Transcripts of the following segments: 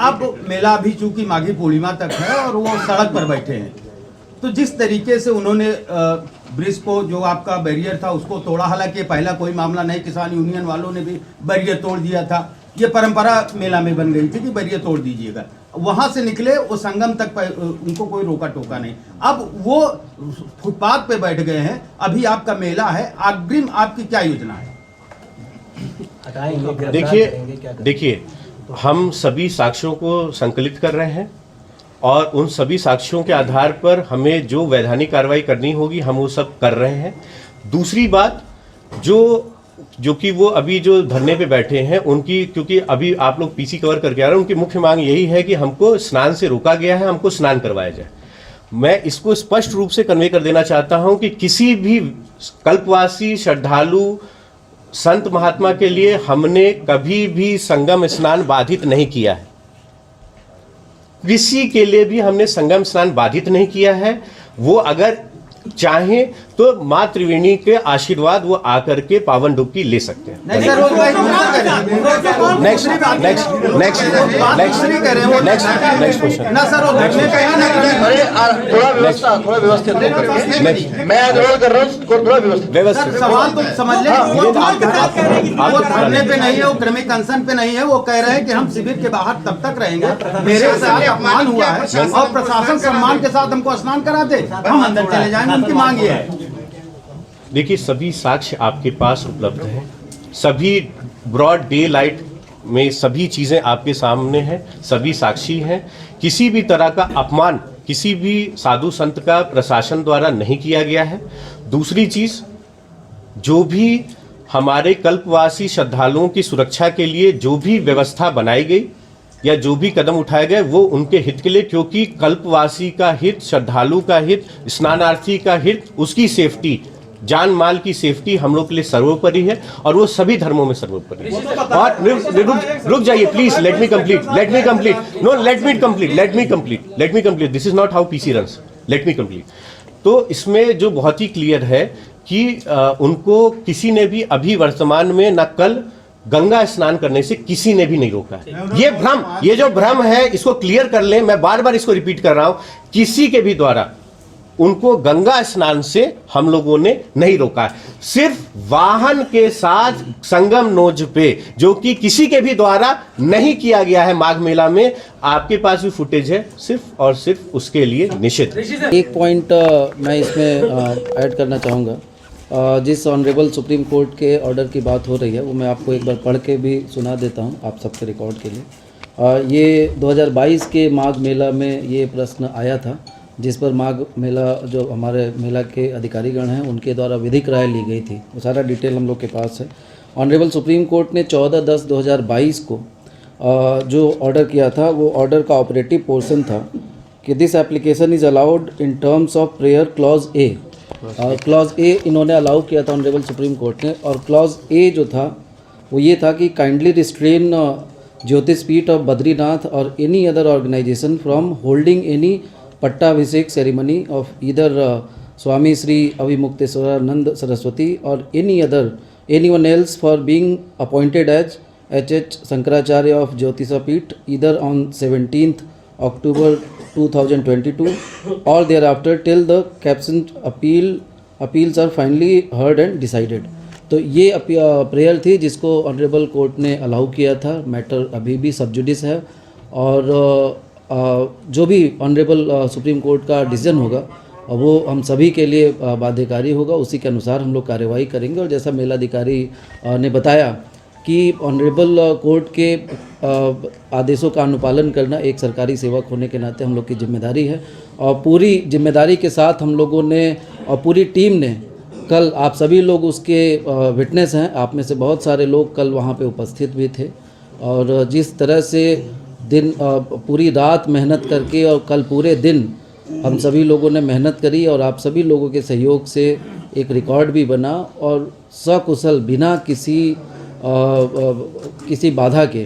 अब मेला भी चूंकि माघी पूर्णिमा तक है और वो सड़क पर बैठे हैं, तो जिस तरीके से उन्होंने ब्रिज को जो आपका बैरियर था उसको तोड़ा, हालांकि पहला कोई मामला नहीं, किसान यूनियन वालों ने भी बैरियर तोड़ दिया था, ये परंपरा मेला में बन गई थी कि बैरियर तोड़ दीजिएगा। वहां से निकले वो संगम तक उनको कोई रोका टोका नहीं, अब वो फुटपाथ पे बैठ गए हैं। अभी आपका मेला है, अग्रिम आपकी क्या योजना है? देखिए हम सभी साक्ष्यों को संकलित कर रहे हैं और उन सभी साक्ष्यों के आधार पर हमें जो वैधानिक कार्रवाई करनी होगी हम वो सब कर रहे हैं। दूसरी बात जो कि वो अभी जो धरने पे बैठे हैं उनकी, क्योंकि अभी आप लोग पीसी कवर करके आ रहे हैं, उनकी मुख्य मांग यही है कि हमको स्नान से रोका गया है, हमको स्नान करवाया जाए। मैं इसको स्पष्ट रूप से कन्वे कर देना चाहता हूं कि किसी भी कल्पवासी श्रद्धालु संत महात्मा के लिए हमने कभी भी संगम स्नान बाधित नहीं किया है, किसी के लिए भी हमने संगम स्नान बाधित नहीं किया है। वो अगर चाहे तो माँ त्रिवेणी के आशीर्वाद वो आकर के पावन डुबकी ले सकते हैं। Next question. थोड़ा व्यवस्थित मैं अनुरोध कर रहा हूँ, थोड़ा व्यवस्थित सवाल तो समझ ले। वो धरने पे नहीं है, वो क्रमिक अनशन पे नहीं है, वो कह रहे हैं कि हम शिविर के बाहर तब तक रहेंगे, मेरे साथ अपमान हुआ है और प्रशासन सम्मान के साथ हमको स्नान करा दे, हम अंदर चले जाएंगे, उनकी मांग ये है। देखिए सभी साक्ष्य आपके पास उपलब्ध हैं, सभी ब्रॉड डे लाइट में सभी चीजें आपके सामने हैं, सभी साक्षी हैं। किसी भी तरह का अपमान किसी भी साधु संत का प्रशासन द्वारा नहीं किया गया है। दूसरी चीज, जो भी हमारे कल्पवासी श्रद्धालुओं की सुरक्षा के लिए जो भी व्यवस्था बनाई गई या जो भी कदम उठाए गए वो उनके हित के लिए, क्योंकि कल्पवासी का हित, श्रद्धालु का हित, स्नानार्थी का हित, उसकी सेफ्टी, जान माल की सेफ्टी हम लोग के लिए सर्वोपरि है और वो सभी धर्मों में सर्वोपरि है। और रुक जाइए please, let me complete. This is not how PC runs, let me complete. तो इसमें जो बहुत ही क्लियर है कि उनको किसी ने भी अभी वर्तमान में न कल गंगा स्नान करने से किसी ने भी नहीं रोका है। ये जो भ्रम है इसको क्लियर कर ले, मैं बार बार इसको रिपीट कर रहा हूं, किसी के भी द्वारा उनको गंगा स्नान से हम लोगों ने नहीं रोका है। सिर्फ वाहन के साथ संगम नोज पे, जो कि किसी के भी द्वारा नहीं किया गया है माघ मेला में, आपके पास भी फुटेज है, सिर्फ और सिर्फ उसके लिए निषेध। एक पॉइंट मैं इसमें ऐड करना चाहूँगा। जिस ऑनरेबल सुप्रीम कोर्ट के ऑर्डर की बात हो रही है वो मैं आपको एक बार पढ़ के भी सुना देता हूँ आप सबके रिकॉर्ड के लिए। ये 2022 के माघ मेला में ये प्रश्न आया था, जिस पर माघ मेला जो हमारे मेला के अधिकारीगण हैं उनके द्वारा विधिक राय ली गई थी। वो सारा डिटेल हम लोग के पास है। ऑनरेबल सुप्रीम कोर्ट ने 14/10/2022 को जो ऑर्डर किया था, वो ऑर्डर का ऑपरेटिव पोर्शन था कि this application is allowed in terms of prayer clause A. Clause A इन्होंने अलाउ किया था ऑनरेबल सुप्रीम कोर्ट ने, और क्लॉज ए जो था वो ये था कि kindly restrain Jyotishpeeth of Badrinath और any other organisation from holding any pattabhishek ceremony of either Swami Shri Avimukteshwaranand Saraswati और any one else for being appointed as H.H. Shankaracharya of Jyotishpeeth either on 17th October 2022 or thereafter till the captioned appeals are finally heard and decided। तो ये prayer थी जिसको honourable court ने allow किया था। Matter अभी भी सब जुडिस है और जो भी ऑनरेबल सुप्रीम कोर्ट का डिसीजन होगा वो हम सभी के लिए बाध्यकारी होगा, उसी के अनुसार हम लोग कार्रवाई करेंगे। और जैसा मेलाधिकारी ने बताया कि ऑनरेबल कोर्ट के आदेशों का अनुपालन करना एक सरकारी सेवक होने के नाते हम लोग की जिम्मेदारी है, और पूरी जिम्मेदारी के साथ हम लोगों ने और पूरी टीम ने, कल आप सभी लोग उसके विटनेस हैं, आप में से बहुत सारे लोग कल वहाँ पे उपस्थित भी थे, और जिस तरह से दिन पूरी रात मेहनत करके और कल पूरे दिन हम सभी लोगों ने मेहनत करी और आप सभी लोगों के सहयोग से एक रिकॉर्ड भी बना और सकुशल बिना किसी बाधा के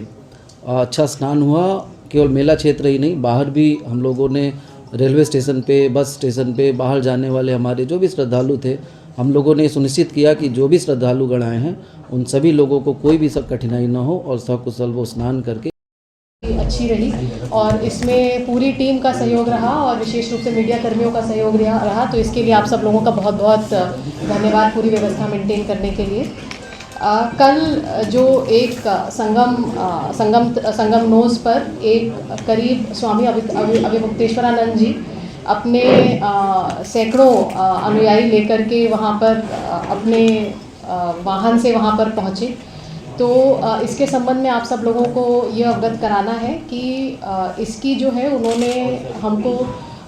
अच्छा स्नान हुआ। केवल मेला क्षेत्र ही नहीं, बाहर भी हम लोगों ने रेलवे स्टेशन पे, बस स्टेशन पे, बाहर जाने वाले हमारे जो भी श्रद्धालु थे, हम लोगों ने सुनिश्चित किया कि जो भी श्रद्धालुगण आए हैं उन सभी लोगों को कोई भी सब कठिनाई न हो और सकुशल वो स्नान करके अच्छी रही और इसमें पूरी टीम का सहयोग रहा और विशेष रूप से मीडिया कर्मियों का सहयोग रहा, तो इसके लिए आप सब लोगों का बहुत बहुत धन्यवाद पूरी व्यवस्था मेंटेन करने के लिए। कल जो एक संगम नोज पर एक करीब स्वामी अभिमुक्तेश्वरानंद जी अपने सैकड़ों अनुयायी लेकर के वहाँ पर अपने वाहन से वहाँ पर पहुँचे, तो इसके संबंध में आप सब लोगों को ये अवगत कराना है कि इसकी जो है उन्होंने हमको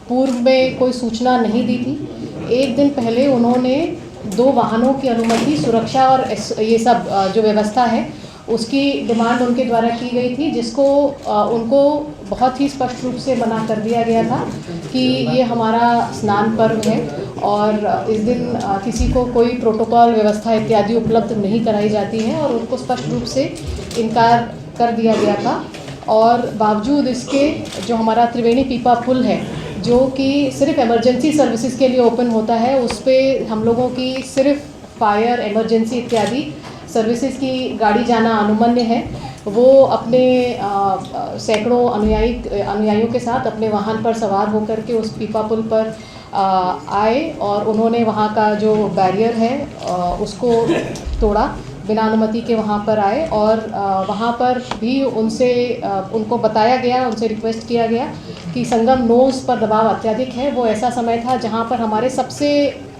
पूर्व में कोई सूचना नहीं दी थी। एक दिन पहले उन्होंने 2 वाहनों की अनुमति, सुरक्षा और ये सब जो व्यवस्था है उसकी डिमांड उनके द्वारा की गई थी, जिसको उनको बहुत ही स्पष्ट रूप से मना कर दिया गया था कि ये हमारा स्नान पर्व है और इस दिन किसी को कोई प्रोटोकॉल व्यवस्था इत्यादि उपलब्ध नहीं कराई जाती है और उनको स्पष्ट रूप से इनकार कर दिया गया था। और बावजूद इसके जो हमारा त्रिवेणी पीपा पुल है जो कि सिर्फ इमरजेंसी सर्विसेज के लिए ओपन होता है, उस पर हम लोगों की सिर्फ फायर, इमरजेंसी इत्यादि सर्विसेज की गाड़ी जाना अनुमन्य है। वो अपने सैकड़ों अनुयायियों के साथ अपने वाहन पर सवार होकर के उस पीपा पुल पर आए और उन्होंने वहाँ का जो बैरियर है उसको तोड़ा, बिना अनुमति के वहाँ पर आए और वहाँ पर भी उनको बताया गया, उनसे रिक्वेस्ट किया गया कि संगम नोज पर दबाव अत्यधिक है। वो ऐसा समय था जहाँ पर हमारे सबसे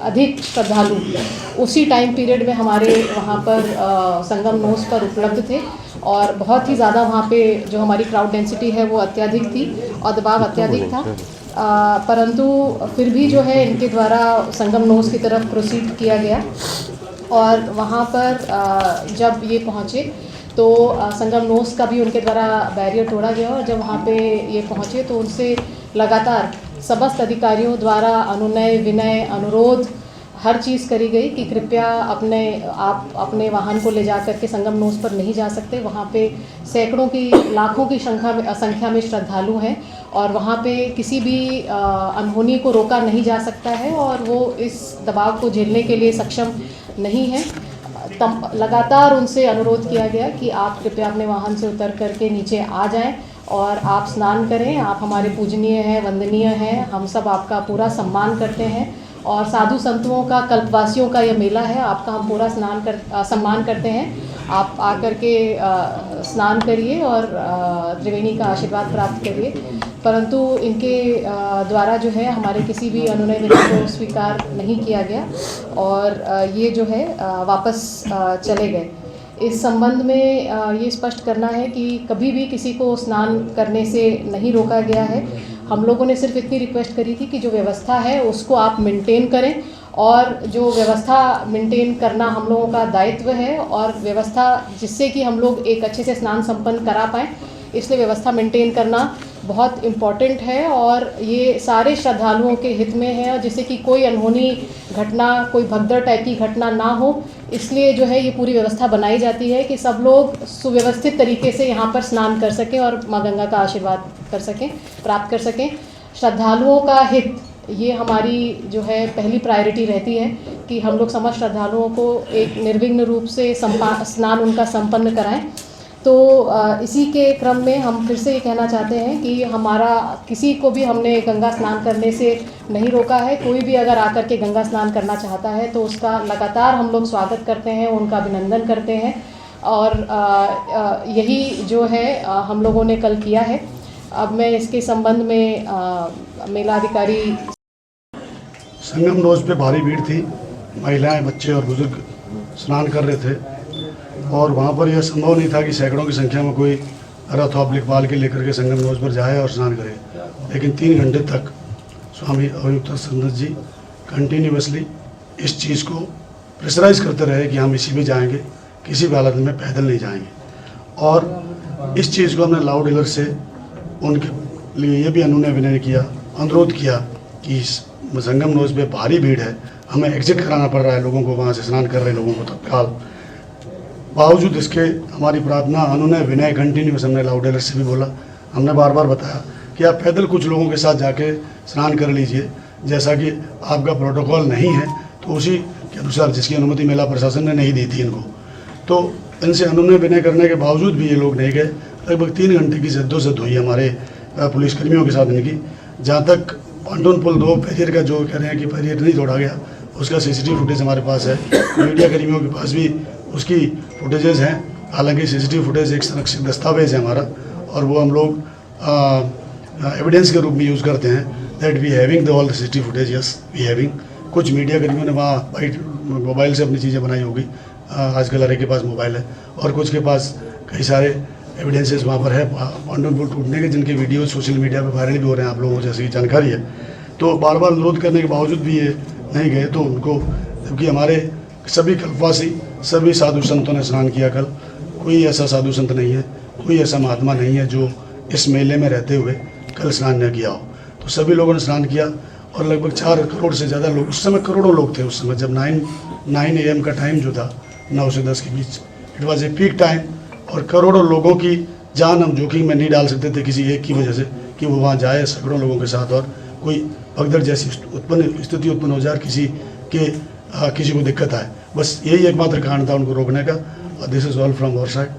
अधिक श्रद्धालु उसी टाइम पीरियड में हमारे वहाँ पर संगम नोज पर उपलब्ध थे और बहुत ही ज़्यादा वहाँ पे जो हमारी क्राउड डेंसिटी है वो अत्यधिक थी और दबाव अत्यधिक था। परंतु फिर भी जो है इनके द्वारा संगम नोज की तरफ प्रोसीड किया गया और वहाँ पर जब ये पहुँचे तो संगम नोज का भी उनके द्वारा बैरियर तोड़ा गया और जब वहाँ पे ये पहुँचे तो उनसे लगातार समस्त अधिकारियों द्वारा अनुनय विनय अनुरोध हर चीज़ करी गई कि कृपया आप अपने वाहन को ले जा करके संगम नोज पर नहीं जा सकते। वहाँ पे सैकड़ों की लाखों की संख्या में श्रद्धालु हैं और वहाँ पे किसी भी अनहोनी को रोका नहीं जा सकता है और वो इस दबाव को झेलने के लिए सक्षम नहीं है। लगातार उनसे अनुरोध किया गया कि आप कृपया अपने वाहन से उतर करके नीचे आ जाएं और आप स्नान करें। आप हमारे पूजनीय हैं, वंदनीय हैं, हम सब आपका पूरा सम्मान करते हैं और साधु संतों का, कल्पवासियों का यह मेला है, आपका हम पूरा सम्मान करते हैं। आप आकर के स्नान करिए और त्रिवेणी का आशीर्वाद प्राप्त करिए। परंतु इनके द्वारा जो है हमारे किसी भी अनुनय विनय को स्वीकार नहीं किया गया और ये जो है वापस चले गए। इस संबंध में ये स्पष्ट करना है कि कभी भी किसी को स्नान करने से नहीं रोका गया है। हम लोगों ने सिर्फ इतनी रिक्वेस्ट करी थी कि जो व्यवस्था है उसको आप मेंटेन करें और जो व्यवस्था मेंटेन करना हम लोगों का दायित्व है और व्यवस्था जिससे कि हम लोग एक अच्छे से स्नान संपन्न करा पाएँ, इसलिए व्यवस्था मेंटेन करना बहुत इम्पॉर्टेंट है और ये सारे श्रद्धालुओं के हित में है और जिससे कि कोई अनहोनी घटना, कोई भगदड़ टाइप की घटना ना हो, इसलिए जो है ये पूरी व्यवस्था बनाई जाती है कि सब लोग सुव्यवस्थित तरीके से यहाँ पर स्नान कर सकें और माँ गंगा का आशीर्वाद कर सकें, प्राप्त कर सकें। श्रद्धालुओं का हित ये हमारी जो है पहली प्रायोरिटी रहती है कि हम लोग समस्त श्रद्धालुओं को एक निर्विघ्न रूप से स्नान उनका संपन्न कराएं। तो इसी के क्रम में हम फिर से ये कहना चाहते हैं कि हमारा किसी को भी हमने गंगा स्नान करने से नहीं रोका है। कोई भी अगर आकर के गंगा स्नान करना चाहता है तो उसका लगातार हम लोग स्वागत करते हैं, उनका अभिनंदन करते हैं और यही जो है हम लोगों ने कल किया है। अब मैं इसके संबंध में मेलाधिकारी संगम नोज पे भारी भीड़ थी, महिलाएं, बच्चे और बुजुर्ग स्नान कर रहे थे और वहाँ पर यह संभव नहीं था कि सैकड़ों की संख्या में कोई रथ और बाल के लेकर के संगम नोज पर जाए और स्नान करे। लेकिन 3 घंटे तक स्वामी अभिमुक्तानंद जी कंटिन्यूसली इस चीज़ को प्रेशराइज करते रहे कि हम इसी में जाएंगे, किसी भी हालत में पैदल नहीं जाएंगे। और इस चीज़ को हमने लाउड हिलर से उनके लिए ये भी अनुनय विनय किया, अनुरोध किया कि संगम नोज पे भारी भीड़ है, हमें एग्जिट कराना पड़ रहा है लोगों को, वहाँ से स्नान कर रहे लोगों को तत्काल। बावजूद इसके हमारी प्रार्थना, अनुनय विनय कंटिन्यूस हमने लाउड हिलर से भी बोला, हमने बार बार बताया कि आप पैदल कुछ लोगों के साथ जाके स्नान कर लीजिए, जैसा कि आपका प्रोटोकॉल नहीं है तो उसी के अनुसार, जिसकी अनुमति मेला प्रशासन ने नहीं दी थी इनको। तो इनसे अनुनय विनय करने के बावजूद भी ये लोग नहीं गए। लगभग 3 घंटे की जद्दोजहद हुई हमारे पुलिसकर्मियों के साथ इनकी, जहाँ तक पॉन्टून पुल 2 बैरियर का जो कह रहे हैं कि बैरियर नहीं तोड़ा गया, उसका सीसीटीवी फुटेज हमारे पास है। मीडिया कर्मियों के पास भी उसकी फुटेजेस हैं। हालांकि सीसीटीवी फुटेज एक संरक्षित दस्तावेज है हमारा, और वो हम लोग एविडेंस के रूप में यूज़ करते हैं। That we having the all the CCTV footage, yes we having. कुछ मीडिया कर्मियों ने वहाँ मोबाइल से अपनी चीज़ें बनाई होगी, आजकल हर एक के पास मोबाइल है, और कुछ के पास कई सारे एविडेंसेस वहाँ पर है पॉन्टून पुल टूटने के, जिनके वीडियो सोशल मीडिया पर वायरल भी हो रहे हैं, आप लोगों को जैसी जानकारी है। तो बार बार अनुरोध करने के बावजूद भी ये नहीं गए, तो उनको, जबकि हमारे सभी कल्पवासी, सभी साधु संतों ने स्नान किया कल। कोई ऐसा साधु संत नहीं है, कोई ऐसा महात्मा नहीं है जो इस मेले में रहते हुए कल स्नान न किया हो। तो सभी लोगों ने स्नान किया, और लगभग 4 करोड़ से ज़्यादा लोग, उस समय करोड़ों लोग थे। उस समय जब 9 AM का टाइम जो था, 9 से 10 के बीच, it was a peak time, और करोड़ों लोगों की जान हम जोखिम में नहीं डाल सकते थे किसी एक की वजह से कि वो वहाँ जाए सैकड़ों लोगों के साथ, और कोई भगदड़ जैसी स्थिति उत्पन्न हो जाए, किसी को दिक्कत आए। बस यही एकमात्र कारण था उनको रोकने का, और this is all from our side.